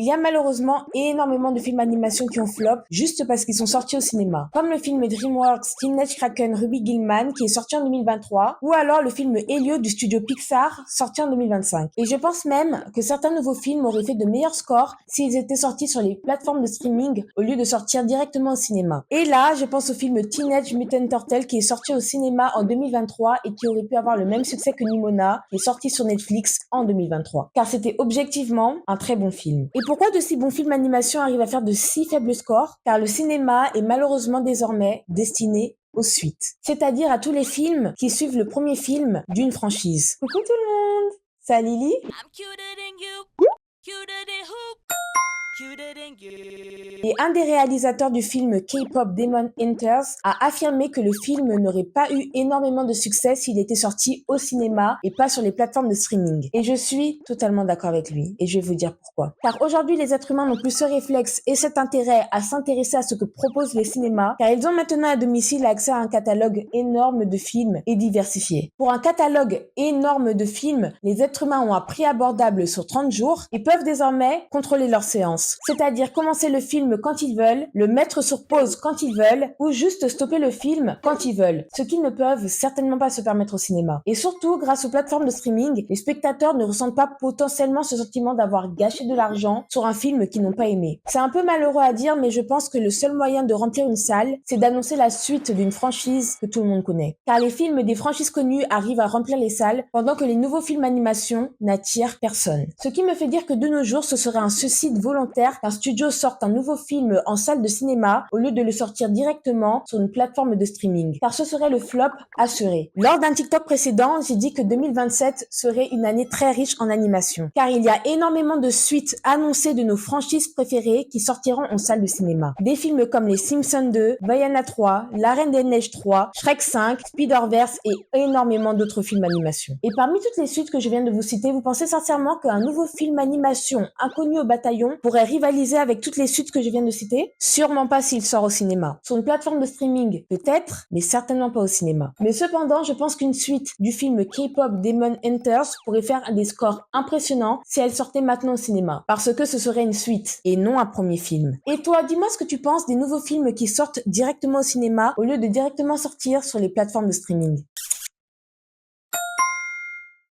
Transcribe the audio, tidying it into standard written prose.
Il y a malheureusement énormément de films d'animation qui ont flop juste parce qu'ils sont sortis au cinéma. Comme le film DreamWorks Teenage Kraken Ruby Gillman qui est sorti en 2023 ou alors le film Elio du studio Pixar sorti en 2025. Et je pense même que certains nouveaux films auraient fait de meilleurs scores s'ils étaient sortis sur les plateformes de streaming au lieu de sortir directement au cinéma. Et là, je pense au film Teenage Mutant Turtle qui est sorti au cinéma en 2023 et qui aurait pu avoir le même succès que Nimona qui est sorti sur Netflix en 2023. Car c'était objectivement un très bon film. Et pourquoi de si bons films d'animation arrivent à faire de si faibles scores? Car le cinéma est malheureusement désormais destiné aux suites. C'est-à-dire à tous les films qui suivent le premier film d'une franchise. Coucou tout le monde! C'est Lily. I'm cuter than you, cuter than who, cuter than you. Et un des réalisateurs du film K-pop Demon Hunters a affirmé que le film n'aurait pas eu énormément de succès s'il était sorti au cinéma et pas sur les plateformes de streaming. Et je suis totalement d'accord avec lui. Et je vais vous dire pourquoi. Car aujourd'hui, les êtres humains n'ont plus ce réflexe et cet intérêt à s'intéresser à ce que proposent les cinémas, car ils ont maintenant à domicile accès à un catalogue énorme de films et diversifié. Pour un catalogue énorme de films, les êtres humains ont un prix abordable sur 30 jours et peuvent désormais contrôler leurs séances. C'est-à-dire commencer le film quand ils veulent, le mettre sur pause quand ils veulent, ou juste stopper le film quand ils veulent. Ce qu'ils ne peuvent certainement pas se permettre au cinéma. Et surtout, grâce aux plateformes de streaming, les spectateurs ne ressentent pas potentiellement ce sentiment d'avoir gâché de l'argent sur un film qu'ils n'ont pas aimé. C'est un peu malheureux à dire, mais je pense que le seul moyen de remplir une salle, c'est d'annoncer la suite d'une franchise que tout le monde connaît. Car les films des franchises connues arrivent à remplir les salles, pendant que les nouveaux films animation n'attirent personne. Ce qui me fait dire que de nos jours, ce serait un suicide volontaire qu'un studio sorte un nouveau film en salle de cinéma au lieu de le sortir directement sur une plateforme de streaming. Car ce serait le flop assuré. Lors d'un TikTok précédent, j'ai dit que 2027 serait une année très riche en animation. Car il y a énormément de suites annoncées de nos franchises préférées qui sortiront en salle de cinéma. Des films comme Les Simpsons 2, Vaiana 3, La Reine des Neiges 3, Shrek 5, Spider-Verse et énormément d'autres films animation. Et parmi toutes les suites que je viens de vous citer, vous pensez sincèrement qu'un nouveau film animation inconnu au bataillon pourrait rivaliser avec toutes les suites que je viens de citer? Sûrement pas s'il sort au cinéma. Sur une plateforme de streaming, peut-être, mais certainement pas au cinéma. Mais cependant, je pense qu'une suite du film K-pop Demon Hunters pourrait faire des scores impressionnants si elle sortait maintenant au cinéma. Parce que ce serait une suite et non un premier film. Et toi, dis-moi ce que tu penses des nouveaux films qui sortent directement au cinéma au lieu de directement sortir sur les plateformes de streaming.